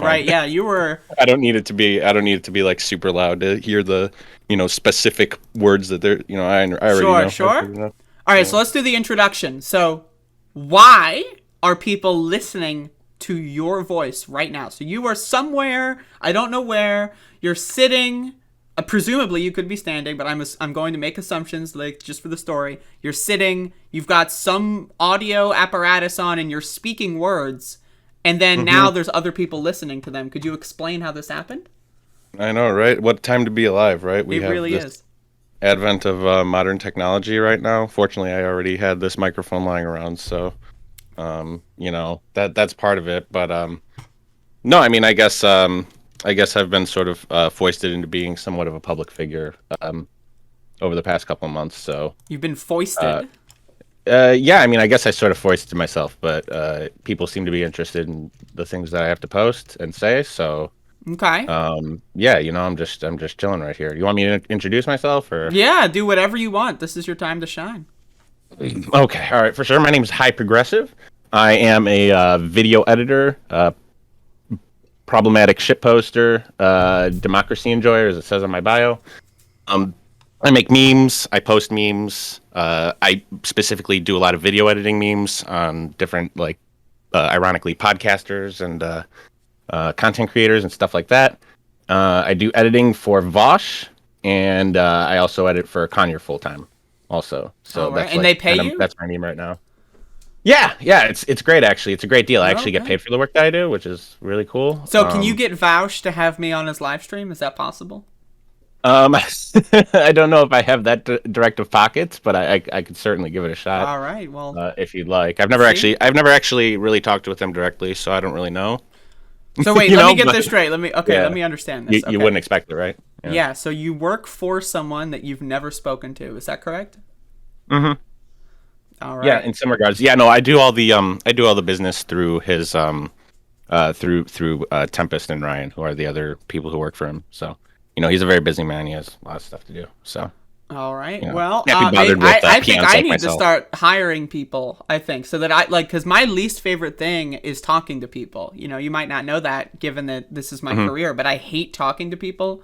right. Yeah, you were. I don't need it to be. I don't need it to be like super loud to hear the specific words that they're. I already know. Sure. I already know. All right, so let's do the introduction. So, why are people listening to your voice right now? So you are somewhere, I don't know where, you're sitting, presumably you could be standing, but I'm going to make assumptions, like, just for the story. You're sitting, you've got some audio apparatus on, and you're speaking words, and then now there's other people listening to them. Could you explain how this happened? I know, right? What time to be alive, right? It really is. Advent of modern technology right now. Fortunately, I already had this microphone lying around, so that's part of it. But no, I mean, I guess I've been sort of foisted into being somewhat of a public figure over the past couple of months. So You've been foisted. yeah, I mean, I guess I sort of foisted myself, but people seem to be interested in the things that I have to post and say. So Okay. yeah, I'm just chilling right here. You want me to introduce myself, or? Yeah, do whatever you want. This is your time to shine. Okay, all right, for sure. My name is High Progressive. I am a video editor, problematic shit poster, democracy enjoyer, as it says on my bio. I make memes. I post memes. I specifically do a lot of video editing memes on different, like, ironically, podcasters and content creators and stuff like that. I do editing for Vosh, and I also edit for Conyer full time. Also, so right. that's And they pay you? That's my name right now. Yeah, it's great actually. It's a great deal. I actually get Okay. paid for the work that I do, which is really cool. So can you get Vouch to have me on his live stream? Is that possible? I don't know if I have that direct of pockets, but I could certainly give it a shot. All right. Well, If you'd like. I've never actually really talked with him directly, so I don't really know. so wait, let me get this straight. Let me understand this. You wouldn't expect it, right? Yeah, so you work for someone that you've never spoken to. Is that correct? Mm-hmm. All right. Yeah, in some regards. Yeah, no, I do all the business through his through Tempest and Ryan, who are the other people who work for him. So, he's a very busy man. He has a lot of stuff to do. So. All right. Well, can't be bothered with, I think peons I like need to myself. start hiring people. I think so that because my least favorite thing is talking to people. You might not know that, given that this is my career, but I hate talking to people.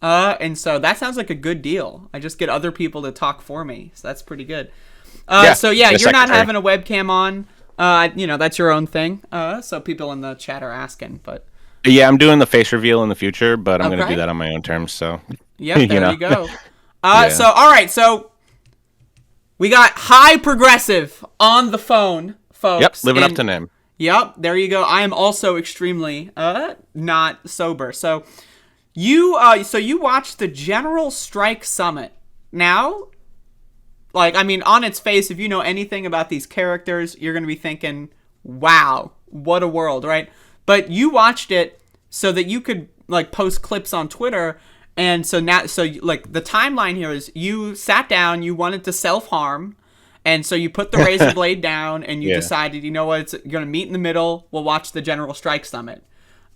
And so that sounds like a good deal. I just get other people to talk for me, so that's pretty good. So yeah, you're not having a webcam on. That's your own thing. So people in the chat are asking, but Yeah, I'm doing the face reveal in the future, but I'm going to Okay. do that on my own terms. So. yep, there you go. Yeah. So all right, so we got High Progressive on the phone, folks. Yep, living up and- to name. Yep, there you go. I am also extremely not sober. So you watched the General Strike Summit. Now, like, I mean, on its face, if you know anything about these characters, you're going to be thinking, wow, what a world, right? But you watched it so that you could, like, post clips on Twitter. And so now, like, the timeline here is you sat down, you wanted to self-harm, and so you put the razor blade down, and you decided, you know what, you're going to meet in the middle, we'll watch the General Strike Summit.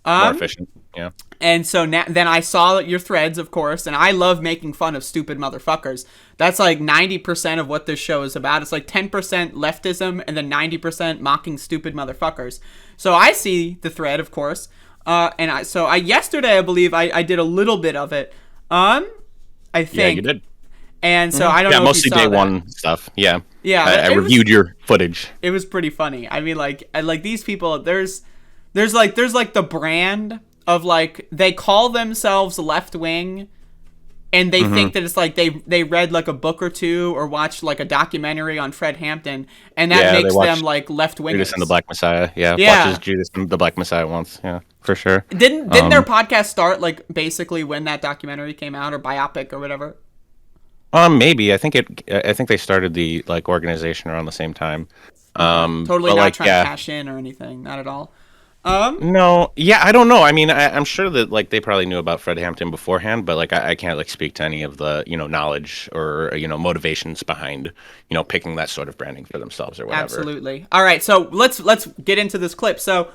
More efficient. Yeah. And so then I saw your threads, of course, and I love making fun of stupid motherfuckers. That's like 90% of what this show is about. It's like 10% leftism and then 90% mocking stupid motherfuckers. So I see the thread, of course. Yesterday, I believe I did a little bit of it. I think. Yeah, you did. And so I don't know if you mostly saw day that. one stuff. Yeah. Yeah, I reviewed your footage. It was pretty funny. I mean, like these people, there's like the brand of, like, they call themselves left wing, and they think that it's like they read like a book or two or watched like a documentary on Fred Hampton, and that makes them like left wingers. Judas and the Black Messiah. Yeah. Watches Judas and the Black Messiah once. Yeah, for sure. Didn't their podcast start like basically when that documentary came out, or biopic or whatever? Maybe. I think they started the, like, organization around the same time. Totally but, not like, trying to cash in or anything, not at all. No, yeah, I don't know. I mean, I'm sure that, like, they probably knew about Fred Hampton beforehand, but, like, I can't, like, speak to any of the, knowledge or, motivations behind, picking that sort of branding for themselves or whatever. Absolutely. All right, so let's get into this clip. So,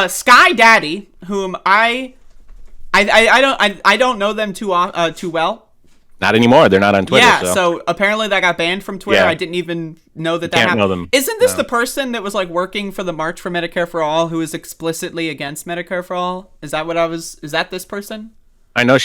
Sky Daddy, whom I don't know them too well. Not anymore. They're not on Twitter. Yeah, So so apparently that got banned from Twitter. yeah, I didn't even know that can't happened. know them. Isn't this No. the person that was like working for the March for Medicare for All who is explicitly against Medicare for All? Is that this person? I know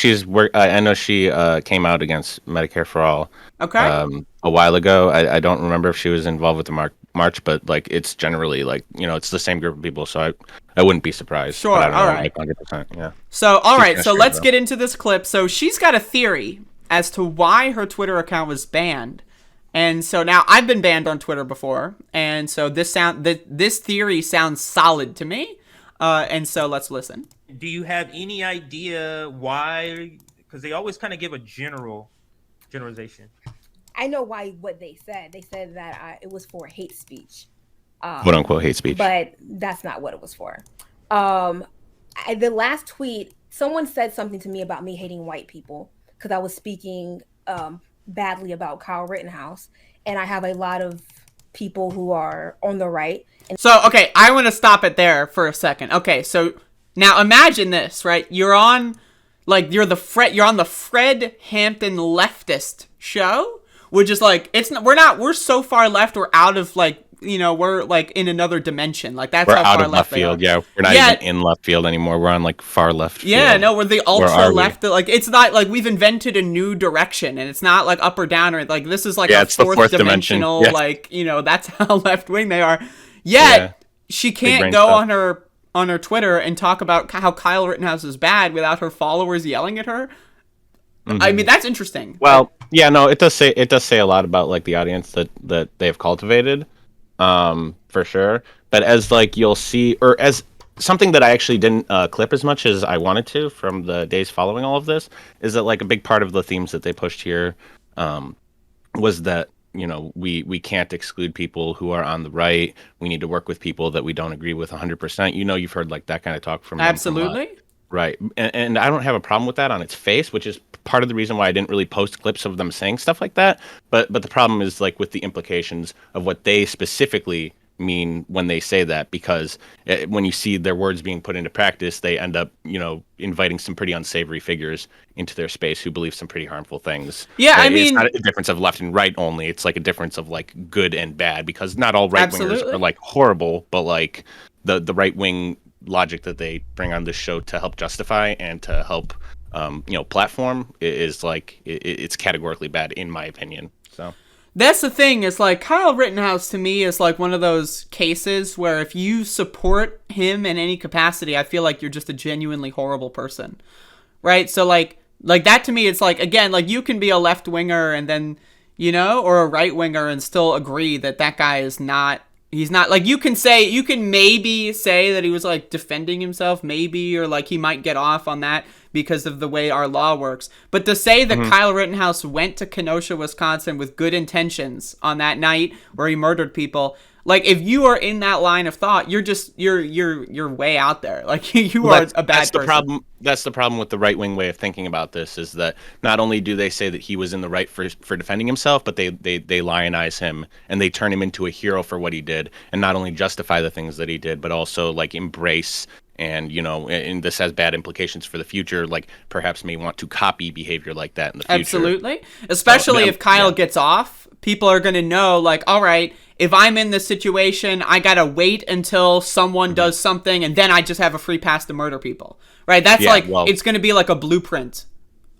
I know she came out against Medicare for All Okay. a while ago. I don't remember if she was involved with the march, but like it's generally like it's the same group of people, so I wouldn't be surprised. Sure. But I don't All know right. like 100%. Yeah. So, all She's right. kinda So strange, let's though. get into this clip. So she's got a theory as to why her Twitter account was banned. And so now I've been banned on Twitter before, and so this theory sounds solid to me. And so let's listen. Do you have any idea why? Because they always kind of give a generalization. I know why what they said. They said that it was for hate speech. Quote unquote hate speech. But that's not what it was for. The last tweet, someone said something to me about me hating white people because I was speaking badly about Kyle Rittenhouse, and I have a lot of people who are on the right. And So, okay, I want to stop it there for a second. Okay, so now imagine this, right? You're on the Fred Hampton leftist show, which is like we're so far left, we're out of we're like in another dimension. Like that's We're how out far of left they are. field. Yeah, we're not even in left field anymore. We're on like far left field. Yeah, no, we're the Where ultra are we? left. Like it's not like we've invented a new direction, and it's not like up or down or like this is like a it's the fourth fourth dimension. dimensional. Yeah. Like that's how left wing they are. Yet Yeah. she Big can't brain go stuff. on her Twitter and talk about how Kyle Rittenhouse is bad without her followers yelling at her. I mean, that's interesting. Well, yeah, no, it does say a lot about like the audience that they've cultivated, for sure. But as like you'll see, or as something that I actually didn't clip as much as I wanted to from the days following all of this, is that like a big part of the themes that they pushed here, was that we can't exclude people who are on the right. We need to work with people that we don't agree with 100%. You've heard like that kind of talk from them Absolutely. Right. And I don't have a problem with that on its face, which is part of the reason why I didn't really post clips of them saying stuff like that. But the problem is like with the implications of what they specifically mean when they say that, because when you see their words being put into practice, they end up, inviting some pretty unsavory figures into their space who believe some pretty harmful things. Yeah, I It's mean, not a difference of left and right only. It's like a difference of like good and bad, because not all right wingers Absolutely. are like horrible, but like the right wing logic that they bring on this show to help justify and to help platform is like it's categorically bad in my opinion. So that's the thing, is like Kyle Rittenhouse to me is like one of those cases where if you support him in any capacity, I feel like you're just a genuinely horrible person, right? So like that to me, it's like, again, like you can be a left winger and then or a right winger and still agree that guy is not. He's not, like, you can maybe say that he was like defending himself, maybe, or like he might get off on that because of the way our law works. But to say that Kyle Rittenhouse went to Kenosha, Wisconsin with good intentions on that night where he murdered people, like if you are in that line of thought, you're way out there. Like you are a bad person. That's the problem with the right wing way of thinking about this, is that not only do they say that he was in the right for defending himself, but they lionize him and they turn him into a hero for what he did, and not only justify the things that he did, but also like embrace and and this has bad implications for the future, like perhaps may want to copy behavior like that in the future. Absolutely. Especially if Kyle gets off, people are going to know, like, all right, if I'm in this situation, I got to wait until someone does something and then I just have a free pass to murder people. Right? That's it's going to be like a blueprint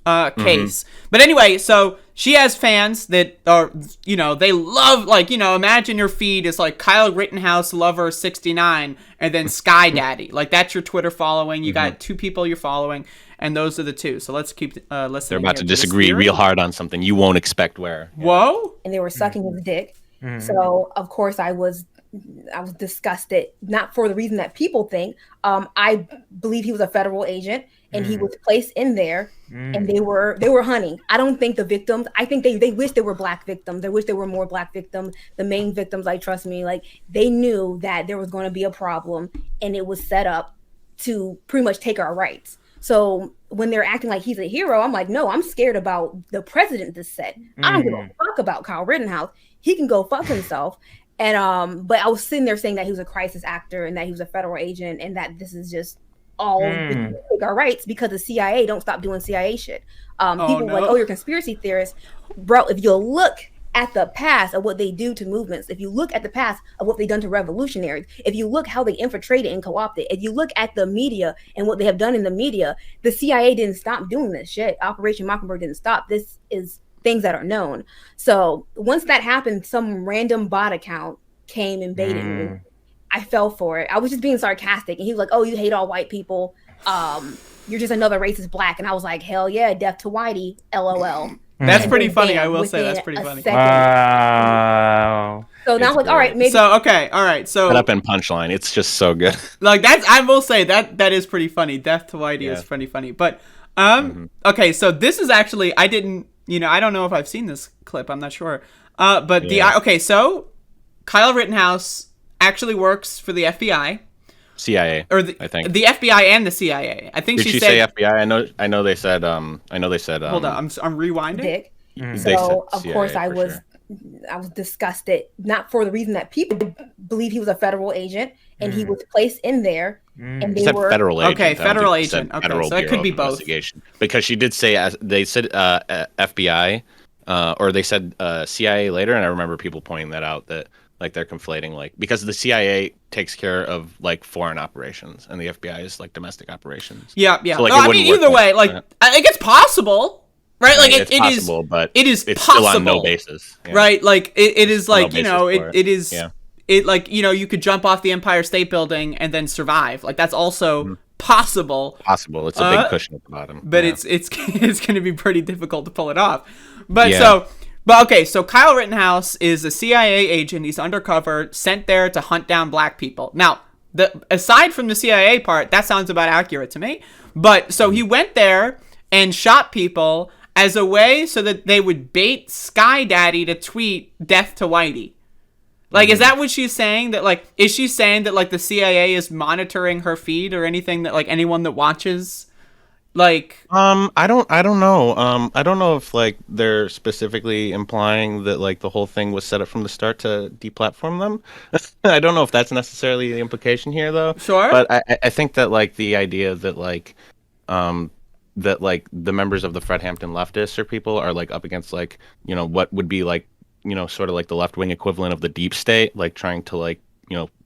case. But anyway, so she has fans that are, they love, like, imagine your feed is like Kyle Rittenhouse lover 69 and then Sky Daddy. Like that's your Twitter following. You got two people you're following, and those are the two. So let's keep listening. They're about to disagree real hard on something you won't expect where. Whoa. and they were sucking his dick. So of course I was disgusted, not for the reason that people think. I believe he was a federal agent and he was placed in there and they were hunting. I don't think the victims, I think they wish there were black victims. They wish there were more black victims. The main victims, like, trust me, like they knew that there was going to be a problem and it was set up to pretty much take our rights. So when they're acting like he's a hero, I'm like, no, I'm scared about the president this said. I don't give a fuck about Kyle Rittenhouse. He can go fuck himself. And but I was sitting there saying that he was a crisis actor and that he was a federal agent and that this is just all take our rights because the CIA don't stop doing CIA shit. People were like, no. oh, you're conspiracy theorists. Bro, if you look at the past of what they do to movements, if you look at the past of what they've done to revolutionaries, if you look how they infiltrated and co-opted, if you look at the media and what they have done in the media, the CIA didn't stop doing this shit. Operation Mockingbird didn't stop. This is things that are known. So once that happened, some random bot account came and baited me. I fell for it. I was just being sarcastic, and he was like, "Oh, you hate all white people. You're just another racist black." And I was like, "Hell yeah, death to whitey, LOL." That's pretty funny. I will say that's pretty funny. Wow. So now, like, all right, maybe. So okay, all right. So Put up in punchline. It's just so good. Like that's, I will say that is pretty funny. Death to whitey is pretty funny. But okay, so this is actually, I didn't, I don't know if I've seen this clip. I'm not sure. But so Kyle Rittenhouse actually works for the FBI. CIA, or I think the FBI and the CIA. I think Did she said, say FBI? I know they said. Hold on, I'm rewinding. Dick. They So said of course CIA I was sure. I was disgusted, not for the reason that people believe he was a federal agent and he was placed in there, and they were federal agent. Okay, federal agent. Okay, Federal so it could be Bureau of both. Investigation. Because she did say, as they said, FBI, or they said CIA later, and I remember people pointing that out, that like they're conflating, like, because the CIA takes care of like foreign operations and the FBI is like domestic operations. Yeah. So, like, No, I mean, either way, like, I think it's possible. Right, like it's possible, but it's possible. Still on no basis, right? Like it is like no it is it like you could jump off the Empire State Building and then survive. Like that's also possible. Possible. It's a big cushion at the bottom, but it's going to be pretty difficult to pull it off. But so Kyle Rittenhouse is a CIA agent. He's undercover, sent there to hunt down black people. Now, aside from the CIA part, that sounds about accurate to me. But so he went there and shot people as a way so that they would bait Sky Daddy to tweet death to whitey. Like, is that what she's saying? That, like, is she saying that, like, the CIA is monitoring her feed or anything, that, like, anyone that watches, like... I don't know. I don't know if, like, they're specifically implying that, like, the whole thing was set up from the start to deplatform them. I don't know if that's necessarily the implication here, though. Sure. But I think that, like, the idea that, like, that like the members of the Fred Hampton leftists or people are like up against, like, what would be like, sort of like the left wing equivalent of the deep state, like trying to, like,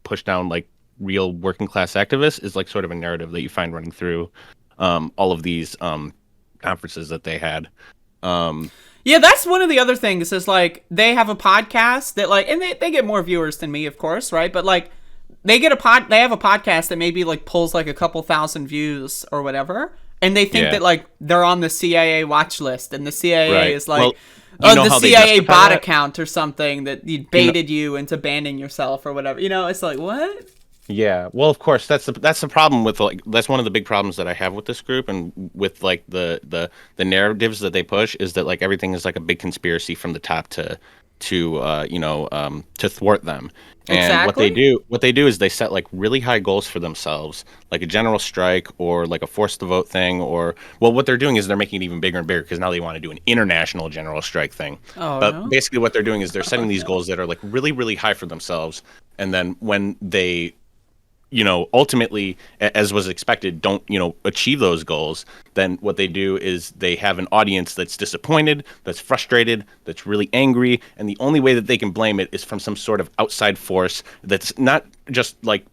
push down like real working class activists, is like sort of a narrative that you find running through all of these conferences that they had. Yeah, that's one of the other things, is like they have a podcast that, like, and they get more viewers than me, of course, right? But like they have a podcast that maybe like pulls like a couple thousand views or whatever. And they think that, like, they're on the CIA watch list, and the CIA is like, the CIA bot account or something that baited you into banning yourself or whatever. It's like, what? Yeah, well, of course, that's the problem with, like, that's one of the big problems that I have with this group and with, like, the narratives that they push, is that, like, everything is like a big conspiracy from the top to thwart them. And exactly. what they do is they set like really high goals for themselves, like a general strike or like a force to vote thing, or, well, what they're doing is they're making it even bigger and bigger because now they want to do an international general strike thing. Basically what they're doing is they're setting these goals that are like really, really high for themselves, and then when they ultimately, as was expected, don't, achieve those goals, then what they do is they have an audience that's disappointed, that's frustrated, that's really angry, and the only way that they can blame it is from some sort of outside force that's not just like,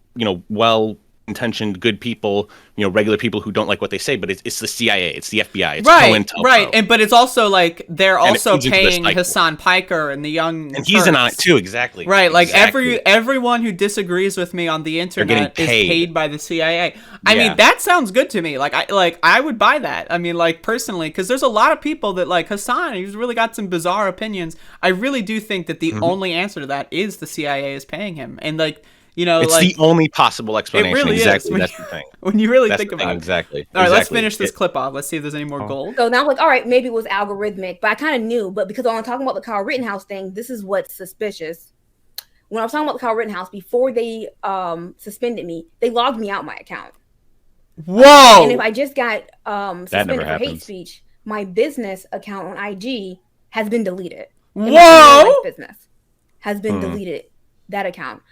well-intentioned, good people, regular people who don't like what they say, but it's the CIA, it's the FBI, it's COINTELPRO. Right, but it's also like they're also paying Hassan Piker and the young and he's in on it too, exactly. Right, like everyone who disagrees with me on the internet is paid by the CIA. I mean, that sounds good to me. Like I would buy that. I mean, like, personally, because there's a lot of people that, like Hassan, he's really got some bizarre opinions. I really do think that the only answer to that is the CIA is paying him, and like. It's like, the only possible explanation. It really exactly. is. That's the thing. When you really think about it. Exactly. All right, let's finish this clip off. Let's see if there's any more gold. So now I'm like, all right, maybe it was algorithmic, but I kind of knew. But because I'm talking about the Kyle Rittenhouse thing, this is what's suspicious. When I was talking about the Kyle Rittenhouse, before they suspended me, they logged me out my account. Whoa! And if I just got suspended for hate speech, my business account on IG has been deleted. Whoa! Business has been deleted. That account.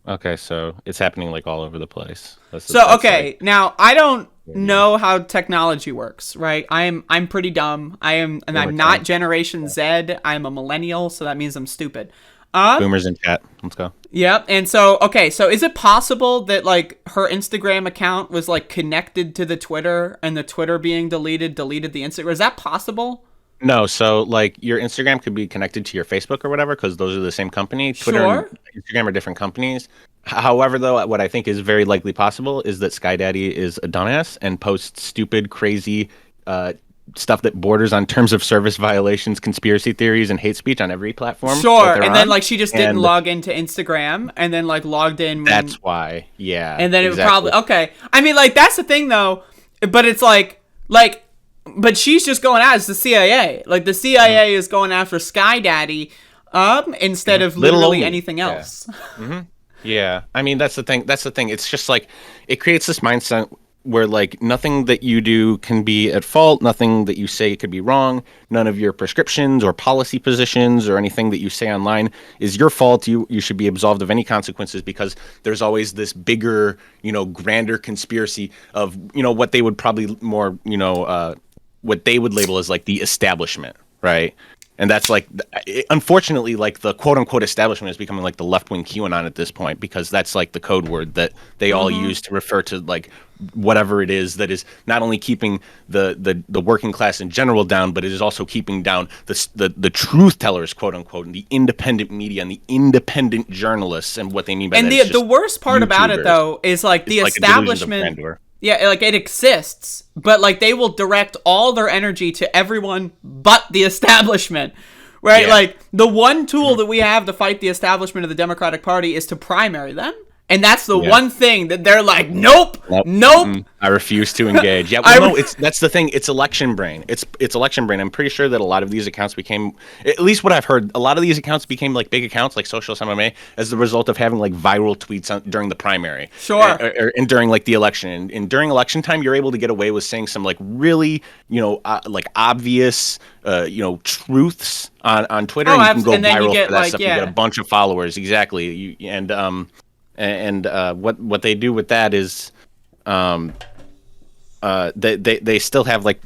Okay, so it's happening like all over the place. So okay, now I don't know how technology works, right? I'm pretty dumb. I'm not Generation Z. I'm a millennial, so that means I'm stupid. Boomers in chat. Let's go. Yep. And so so is it possible that like her Instagram account was like connected to the Twitter, and the Twitter being deleted the Instagram? Is that possible? No, so like your Instagram could be connected to your Facebook or whatever, because those are the same company. Twitter Sure. and Instagram are different companies. However, though, what I think is very likely possible is that Sky Daddy is a dumbass and posts stupid, crazy stuff that borders on terms of service violations, conspiracy theories, and hate speech on every platform. Sure, and then like she just didn't log into Instagram, and then like logged in. That's why, yeah. And then it would probably I mean, like that's the thing though, but it's like. But she's just going out as the CIA. Like the CIA is going after Sky Daddy, instead of literally anything else. Yeah. Yeah, I mean that's the thing. It's just like it creates this mindset where like nothing that you do can be at fault, nothing that you say could be wrong, none of your prescriptions or policy positions or anything that you say online is your fault. You should be absolved of any consequences, because there's always this bigger, grander conspiracy of, what they would probably more, what they would label as like the establishment, right? And that's like, unfortunately, like the quote unquote establishment is becoming like the left wing QAnon at this point, because that's like the code word that they all use to refer to like whatever it is that is not only keeping the working class in general down, but it is also keeping down the truth tellers, quote unquote, and the independent media and the independent journalists. And what they mean by and that. And the worst part about it, though, is like the establishment. Yeah, like it exists, but like they will direct all their energy to everyone but the establishment, right? Yeah. Like the one tool that we have to fight the establishment of the Democratic Party is to primary them. And that's the one thing that they're like, nope. I refuse to engage. Yeah, well, that's the thing. It's election brain. It's election brain. I'm pretty sure that a lot of these accounts became, at least what I've heard, a lot of these accounts became like big accounts, like Socialist MMA, as the result of having like viral tweets during the primary. Sure. And during like the election. And during election time, you're able to get away with saying some like really, like obvious, truths on Twitter, and you can go viral for that stuff. You get a bunch of followers. Exactly. And what they do with that is they still have like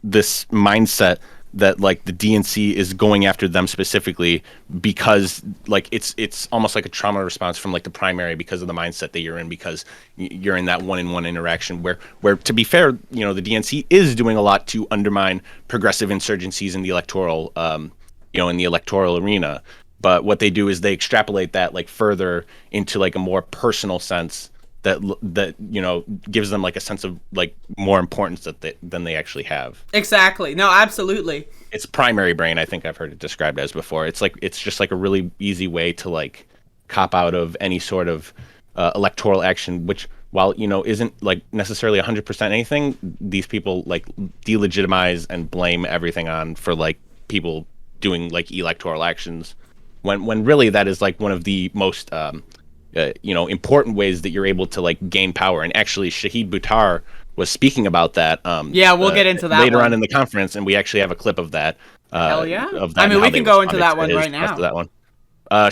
this mindset that like the DNC is going after them specifically because like it's almost like a trauma response from like the primary, because of the mindset that you're in, because you're in that one-on-one interaction where to be fair, the DNC is doing a lot to undermine progressive insurgencies in the electoral in the electoral arena. But what they do is they extrapolate that like further into like a more personal sense that gives them like a sense of like more importance than they actually have. Exactly. No, absolutely. It's primary brain. I think I've heard it described as before. It's just like a really easy way to like cop out of any sort of electoral action, which while isn't like necessarily 100% anything. These people like delegitimize and blame everything on for like people doing like electoral actions. When really that is like one of the most important ways that you're able to like gain power. And actually Shahid Buttar was speaking about that. We'll get into that later on in the conference, and we actually have a clip of that. Hell yeah! Of that, I mean, we can go into that one right now. That one. Sure.